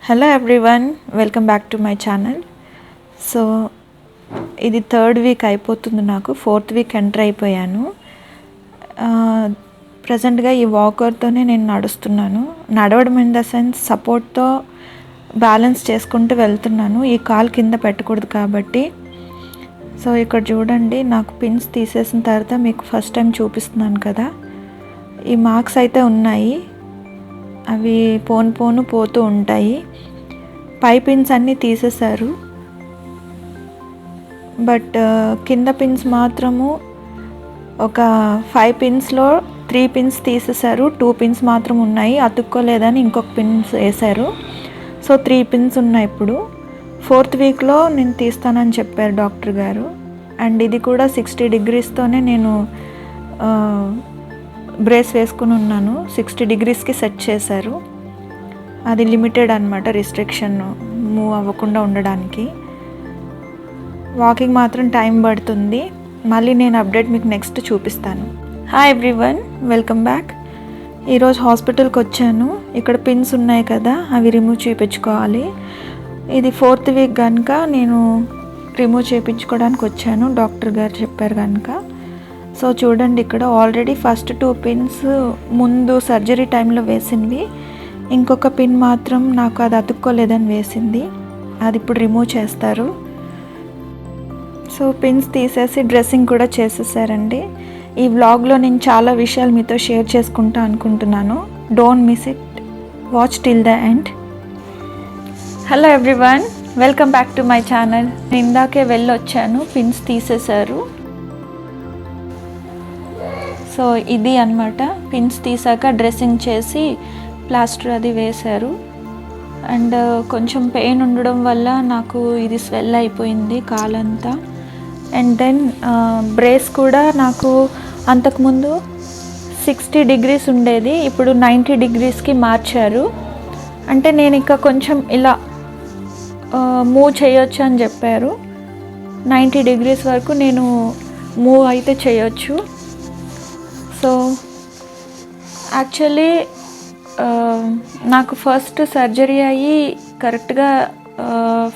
Hello everyone, welcome back to my channel. So ఇది third week అయిపోతుంది, నాకు fourth week enter అయిపోయాను. ప్రజెంట్గా ఈ వాకర్తోనే నేను నడుస్తున్నాను. నడవడం ఇన్ ద సెన్స్ సపోర్ట్తో బ్యాలెన్స్ చేసుకుంటూ వెళ్తున్నాను, ఈ కాలు కింద పెట్టకూడదు కాబట్టి. సో ఇక్కడ చూడండి, నాకు పిన్స్ తీసేసిన తర్వాత మీకు ఫస్ట్ టైం చూపిస్తున్నాను కదా, ఈ మార్క్స్ అయితే ఉన్నాయి. అవి పోతూ ఉంటాయి. పై పిన్స్ అన్నీ తీసేశారు, బట్ కింద పిన్స్ మాత్రము ఒక 5 పిన్స్లో 3 పిన్స్ తీసేశారు. 2 పిన్స్ మాత్రం ఉన్నాయి, అతుక్కోలేదని ఇంకొక పిన్స్ వేశారు. సో 3 పిన్స్ ఉన్నాయి. ఇప్పుడు 4th వీక్లో నేను తీస్తానని చెప్పారు డాక్టర్ గారు. అండ్ ఇది కూడా 60 డిగ్రీస్తోనే నేను బ్రేస్ వేసుకుని ఉన్నాను. 60 డిగ్రీస్కి సెట్ చేశారు. అది లిమిటెడ్ అనమాట, రిస్ట్రిక్షన్ మూవ్ అవ్వకుండా ఉండడానికి. వాకింగ్ మాత్రం టైం పడుతుంది. మళ్ళీ నేను అప్డేట్ మీకు నెక్స్ట్ చూపిస్తాను. Hi everyone, welcome back. ఈరోజు హాస్పిటల్కి వచ్చాను. ఇక్కడ పిన్స్ ఉన్నాయి కదా, అవి రిమూవ్ చేయించుకోవాలి. ఇది 4th వీక్ కనుక నేను రిమూవ్ చేయించుకోవడానికి వచ్చాను, డాక్టర్ గారు చెప్పారు కనుక. సో చూడండి, ఇక్కడ ఆల్రెడీ ఫస్ట్ 2 పిన్స్ ముందు సర్జరీ టైంలో వేసినవి. ఇంకొక పిన్ మాత్రం నాకు అది అతుక్కోలేదని వేసింది, అది ఇప్పుడు రిమూవ్ చేస్తారు. సో పిన్స్ తీసేసి డ్రెస్సింగ్ కూడా చేసేసారండి. ఈ వ్లాగ్లో నేను చాలా విషయాలు మీతో షేర్ చేసుకుంటా అనుకుంటున్నాను. Don't miss it, watch till the end. Hello everyone, welcome back to my channel. నేను ఇందాకే వెళ్ళొచ్చాను, పిన్స్ తీసేశారు. సో ఇది అన్నమాట, పిన్స్ తీసాక డ్రెస్సింగ్ చేసి ప్లాస్టర్ అది వేశారు. అండ్ కొంచెం పెయిన్ ఉండడం వల్ల నాకు ఇది స్వెల్ అయిపోయింది కాలంతా. అండ్ దెన్ బ్రేస్ కూడా నాకు అంతకుముందు 60 డిగ్రీస్ ఉండేది, ఇప్పుడు 90 డిగ్రీస్కి మార్చారు. అంటే నేను ఇంకా కొంచెం ఇలా మూవ్ చేయొచ్చు అని చెప్పారు. 90 డిగ్రీస్ వరకు నేను మూవ్ అయితే చేయొచ్చు. సో యాక్చువల్లీ నాకు ఫస్ట్ సర్జరీ అయ్యి కరెక్ట్గా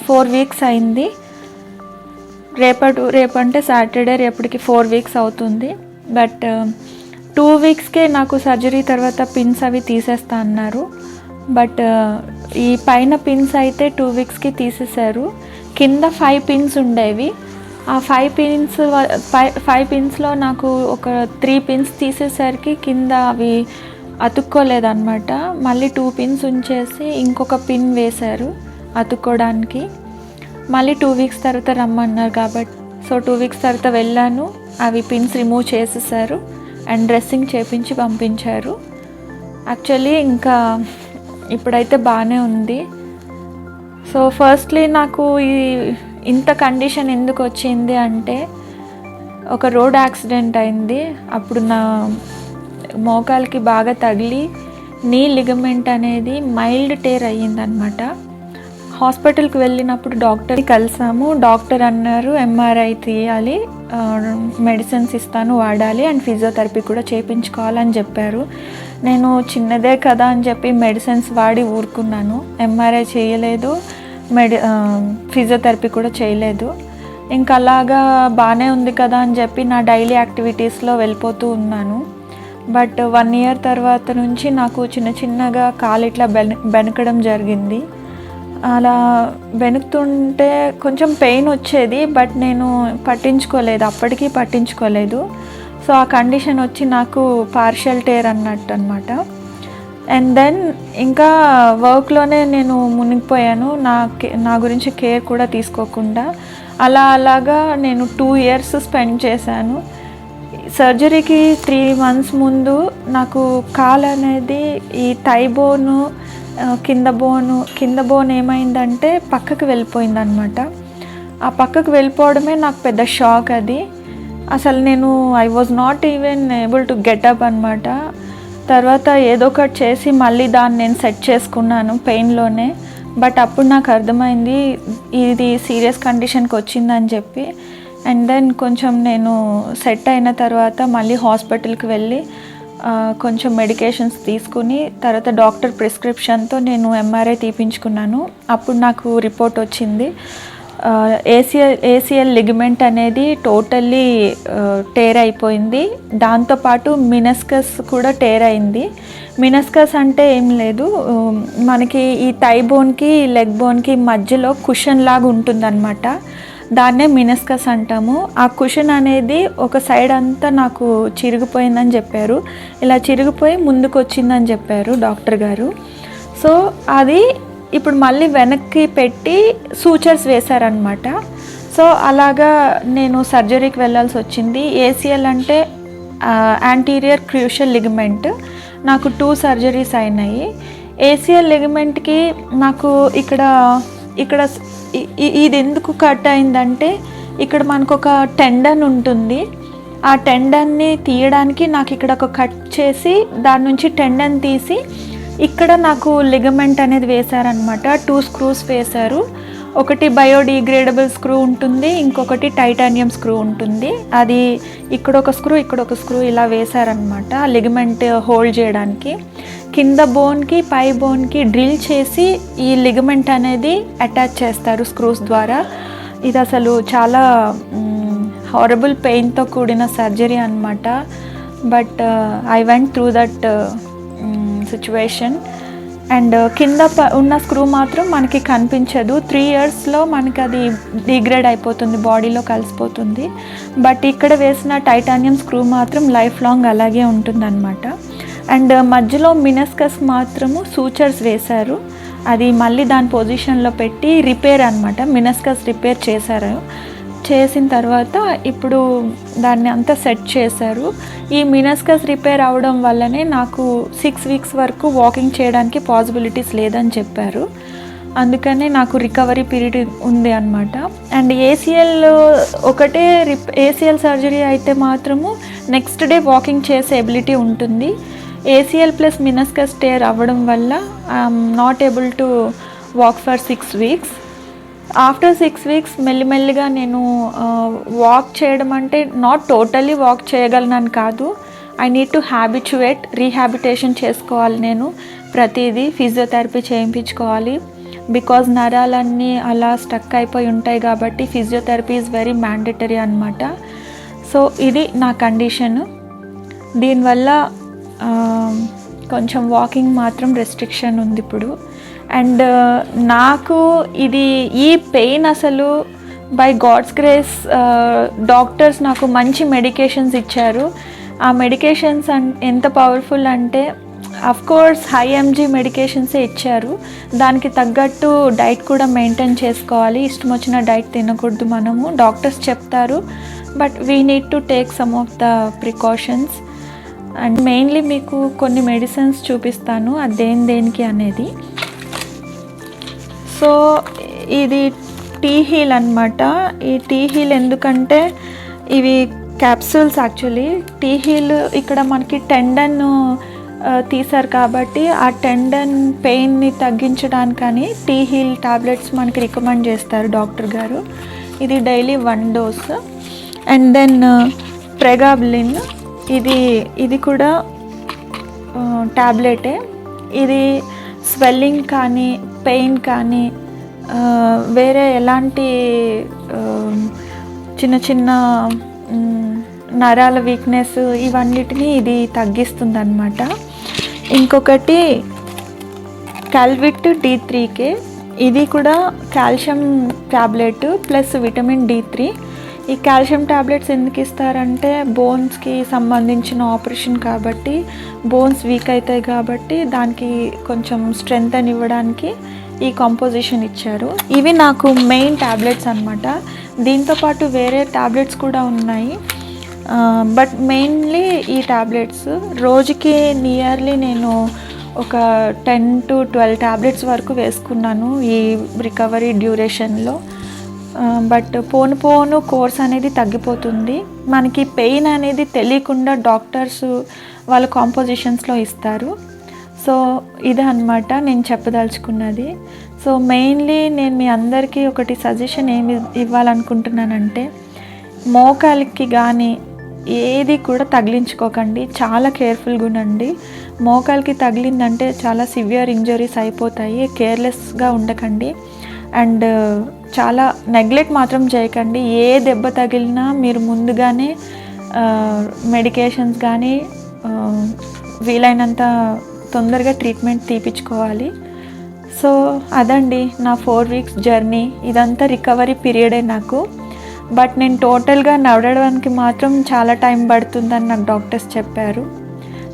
4 వీక్స్ అయింది. రేపు అంటే సాటర్డే, రేపటికి 4 వీక్స్ అవుతుంది. బట్ 2 వీక్స్కే నాకు సర్జరీ తర్వాత పిన్స్ అవి తీసేస్తా అన్నారు. బట్ ఈ పైన పిన్స్ అయితే 2 వీక్స్కి తీసేశారు. కింద 5 పిన్స్ ఉండేవి. ఆ 5 పిన్స్లో నాకు ఒక 3 పిన్స్ తీసేసరికి కింద అవి అతుక్కోలేదన్నమాట. మళ్ళీ 2 పిన్స్ ఉంచేసి ఇంకొక పిన్ వేశారు అతుక్కోవడానికి. మళ్ళీ 2 వీక్స్ తర్వాత రమ్మన్నారు కాబట్టి, సో 2 వీక్స్ తర్వాత వెళ్ళాను. అవి పిన్స్ రిమూవ్ చేసేసారు అండ్ డ్రెస్సింగ్ చేపించి పంపించారు. యాక్చువల్లీ ఇంకా ఇప్పుడైతే బాగానే ఉంది. సో ఫస్ట్లీ నాకు ఇంత కండిషన్ ఎందుకు వచ్చింది అంటే, ఒక రోడ్ యాక్సిడెంట్ అయింది. అప్పుడు నా మోకాలికి బాగా తగిలి నీ లిగమెంట్ అనేది మైల్డ్ టేర్ అయ్యిందనమాట. హాస్పిటల్కి వెళ్ళినప్పుడు డాక్టర్ని కలిసాము. డాక్టర్ అన్నారు ఎంఆర్ఐ తీయాలి, మెడిసిన్స్ ఇస్తాను వాడాలి, అండ్ ఫిజియోథెరపీ కూడా చేయించుకోవాలని చెప్పారు. నేను చిన్నదే కదా అని చెప్పి మెడిసిన్స్ వాడి ఊరుకున్నాను. ఎంఆర్ఐ చేయలేదు, ఫిజియోథెరపీ కూడా చేయలేదు. ఇంకా అలాగా బాగానే ఉంది కదా అని చెప్పి నా డైలీ యాక్టివిటీస్లో వెళ్ళిపోతూ ఉన్నాను. బట్ 1 ఇయర్ తర్వాత నుంచి నాకు చిన్నగా కాలు ఇట్లా బెనకడం జరిగింది. అలా బెనుకుతుంటే కొంచెం పెయిన్ వచ్చేది, బట్ నేను అప్పటికీ పట్టించుకోలేదు. సో ఆ కండిషన్ వచ్చి నాకు పార్షియల్ టేర్ అన్నట్టు అనమాట. అండ్ దెన్ ఇంకా వర్క్లోనే నేను మునిగిపోయాను, నా గురించి కేర్ కూడా తీసుకోకుండా. అలాగా నేను 2 ఇయర్స్ స్పెండ్ చేశాను. సర్జరీకి 3 మంత్స్ ముందు నాకు కాలు అనేది ఈ థై బోను, కింద బోన్ ఏమైందంటే పక్కకు వెళ్ళిపోయిందనమాట. ఆ పక్కకు వెళ్ళిపోవడమే నాకు పెద్ద షాక్. అది అసలు I was not even able to get up అనమాట. తర్వాత ఏదో ఒకటి చేసి మళ్ళీ దాన్ని నేను సెట్ చేసుకున్నాను పెయిన్లోనే. బట్ అప్పుడు నాకు అర్థమైంది ఇది సీరియస్ కండిషన్కి వచ్చిందని చెప్పి. అండ్ దెన్ కొంచెం నేను సెట్ అయిన తర్వాత మళ్ళీ హాస్పిటల్కి వెళ్ళి కొంచెం మెడికేషన్స్ తీసుకుని తర్వాత డాక్టర్ ప్రిస్క్రిప్షన్తో నేను ఎంఆర్ఐ తీపించుకున్నాను. అప్పుడు నాకు రిపోర్ట్ వచ్చింది, ఏసిఎల్ లిగమెంట్ అనేది టోటల్లీ టేర్ అయిపోయింది. దాంతోపాటు మినస్కస్ కూడా టేర్ అయింది. మినస్కస్ అంటే ఏం లేదు, మనకి ఈ థై బోన్కి లెగ్ బోన్కి మధ్యలో కుషన్ లాగా ఉంటుందన్నమాట. దాన్నే మినస్కస్ అంటాము. ఆ కుషన్ అనేది ఒక సైడ్ అంతా నాకు చిరిగిపోయిందని చెప్పారు. ఇలా చిరిగిపోయి ముందుకు వచ్చిందని చెప్పారు డాక్టర్ గారు. సో అది ఇప్పుడు మళ్ళీ వెనక్కి పెట్టి సూచర్స్ వేశారనమాట. సో అలాగా నేను సర్జరీకి వెళ్ళాల్సి వచ్చింది. ఏసిఎల్ అంటే యాంటీరియర్ క్రూషియల్ లిగమెంట్. నాకు 2 సర్జరీస్ అయినాయి. ఏసిఎల్ లిగమెంట్కి నాకు ఇక్కడ ఇది ఎందుకు కట్ అయిందంటే ఇక్కడ మనకు ఒక టెండన్ ఉంటుంది. ఆ టెండన్ని తీయడానికి నాకు ఇక్కడ ఒక కట్ చేసి దాని నుంచి టెండన్ తీసి ఇక్కడ నాకు లిగమెంట్ అనేది వేశారనమాట. 2 స్క్రూస్ వేశారు. ఒకటి బయోడిగ్రేడబుల్ స్క్రూ ఉంటుంది, ఇంకొకటి టైటానియం స్క్రూ ఉంటుంది. అది ఇక్కడ ఒక స్క్రూ ఇలా వేశారనమాట లిగమెంట్ హోల్డ్ చేయడానికి. కింద బోన్కి పై బోన్కి డ్రిల్ చేసి ఈ లిగమెంట్ అనేది అటాచ్ చేస్తారు స్క్రూస్ ద్వారా. ఇది అసలు చాలా హారబుల్ పెయిన్తో కూడిన సర్జరీ అనమాట. But I went through that situation. And కింద ఉన్న స్క్రూ మాత్రం మనకి కనిపించదు. 3 yearsలో మనకి అది డిగ్రేడ్ అయిపోతుంది, బాడీలో కలిసిపోతుంది. బట్ ఇక్కడ వేసిన టైటానియం స్క్రూ మాత్రం లైఫ్ లాంగ్ అలాగే ఉంటుందన్నమాట. అండ్ మధ్యలో మినస్కస్ మాత్రము సూచర్స్ వేశారు. అది మళ్ళీ దాని పొజిషన్లో పెట్టి రిపేర్ అనమాట, మినస్కస్ రిపేర్ చేశారు. చేసిన తర్వాత ఇప్పుడు దాన్ని అంతా సెట్ చేశారు. ఈ మినస్కస్ రిపేర్ అవడం వల్లనే నాకు 6 weeks వరకు వాకింగ్ చేయడానికి పాసిబిలిటీస్ లేదని చెప్పారు. అందుకనే నాకు రికవరీ పీరియడ్ ఉంది అనమాట. అండ్ ఏసిఎల్ ఒకటే ఏసిఎల్ సర్జరీ అయితే మాత్రము నెక్స్ట్ డే వాకింగ్ చేసే ఎబిలిటీ ఉంటుంది. ఏసిఎల్ ప్లస్ మినస్కస్ టేర్ అవ్వడం వల్ల I'm not able to walk for 6 weeks. After 6 weeks మెల్లిమెల్లిగా నేను వాక్ చేయడం అంటే నాట్ టోటలీ వాక్ చేయగలనని కాదు, I need to habituate, rehabilitation చేసుకోవాలి. నేను ప్రతిదీ ఫిజియోథెరపీ చేయించుకోవాలి. బికాజ్ నరాలన్నీ అలా స్టక్ అయిపోయి ఉంటాయి కాబట్టి ఫిజియోథెరపీ ఈజ్ వెరీ మ్యాండేటరీ అనమాట. సో ఇది నా కండిషన్. దీనివల్ల కొంచెం వాకింగ్ మాత్రం రెస్ట్రిక్షన్ ఉంది ఇప్పుడు. అండ్ నాకు ఈ పెయిన్ అసలు బై గాడ్స్ గ్రేస్ డాక్టర్స్ నాకు మంచి మెడికేషన్స్ ఇచ్చారు. ఆ మెడికేషన్స్ ఎంత పవర్ఫుల్ అంటే అఫ్కోర్స్ హై ఎంజీ మెడికేషన్సే ఇచ్చారు. దానికి తగ్గట్టు డైట్ కూడా మెయింటైన్ చేసుకోవాలి. ఇష్టం వచ్చిన డైట్ తినకూడదు మనము, డాక్టర్స్ చెప్తారు. But we need to take some of the precautions. And mainly మీకు కొన్ని మెడిసిన్స్ చూపిస్తాను, అది దేనికి అనేది. సో ఇది టీ హీల్ అనమాట. ఈ టీ హీల్ ఎందుకంటే ఇవి క్యాప్సూల్స్ యాక్చువల్లీ. టీ హీల్ ఇక్కడ మనకి టెండన్ తీశారు కాబట్టి ఆ టెండన్ పెయిన్ని తగ్గించడానికని టీ హీల్ టాబ్లెట్స్ మనకి రికమెండ్ చేస్తారు డాక్టర్ గారు. ఇది డైలీ 1 dose. అండ్ దెన్ ప్రెగాబ్లిన్, ఇది కూడా టాబ్లెటే. ఇది స్వెల్లింగ్ కానీ పెయిన్ కానీ వేరే ఎలాంటి చిన్న చిన్న నరాల వీక్నెస్ ఇవన్నిటిని ఇది తగ్గిస్తుంది అన్నమాట. ఇంకొకటి కాల్విట్ D3K, ఇది కూడా calcium tablet plus vitamin D3. ఈ కాల్షియం ట్యాబ్లెట్స్ ఎందుకు ఇస్తారంటే బోన్స్కి సంబంధించిన ఆపరేషన్ కాబట్టి బోన్స్ వీక్ అవుతాయి కాబట్టి దానికి కొంచెం స్ట్రెంగ్త్ అని ఇవ్వడానికి ఈ కాంపోజిషన్ ఇచ్చారు. ఇవి నాకు మెయిన్ ట్యాబ్లెట్స్ అనమాట. దీంతోపాటు వేరే ట్యాబ్లెట్స్ కూడా ఉన్నాయి. బట్ మెయిన్లీ ఈ ట్యాబ్లెట్స్ రోజుకి నియర్లీ నేను ఒక 10 to 12 ట్యాబ్లెట్స్ వరకు వేసుకున్నాను ఈ రికవరీ డ్యూరేషన్లో. బట్ పోను కోర్స్ అనేది తగ్గిపోతుంది. మనకి పెయిన్ అనేది తెలియకుండా డాక్టర్స్ వాళ్ళ కాంపోజిషన్స్లో ఇస్తారు. సో ఇది అన్నమాట నేను చెప్పదలుచుకున్నది. సో మెయిన్లీ నేను మీ అందరికీ ఒకటి సజెషన్ ఏమి ఇవ్వాలనుకుంటున్నానంటే, మోకాలికి కానీ ఏది కూడా తగిలించుకోకండి, చాలా కేర్ఫుల్గా ఉండండి. మోకాలకి తగిలిందంటే చాలా సివియర్ ఇంజరీస్ అయిపోతాయి. కేర్లెస్గా ఉండకండి. అండ్ చాలా నెగ్లెక్ట్ మాత్రం చేయకండి. ఏ దెబ్బ తగిలినా మీరు ముందుగానే మెడికేషన్స్ కానీ వీలైనంత తొందరగా ట్రీట్మెంట్ తీపించుకోవాలి. సో అదండి నా 4 వీక్స్ జర్నీ. ఇదంతా రికవరీ పీరియడే నాకు. బట్ నేను టోటల్గా నడవడానికి మాత్రం చాలా టైం పడుతుందని నాకు డాక్టర్స్ చెప్పారు.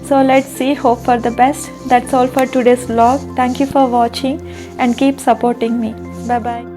So let's see, hope for the best. That's all for today's vlog. Thank you for watching and keep supporting me. Bye bye.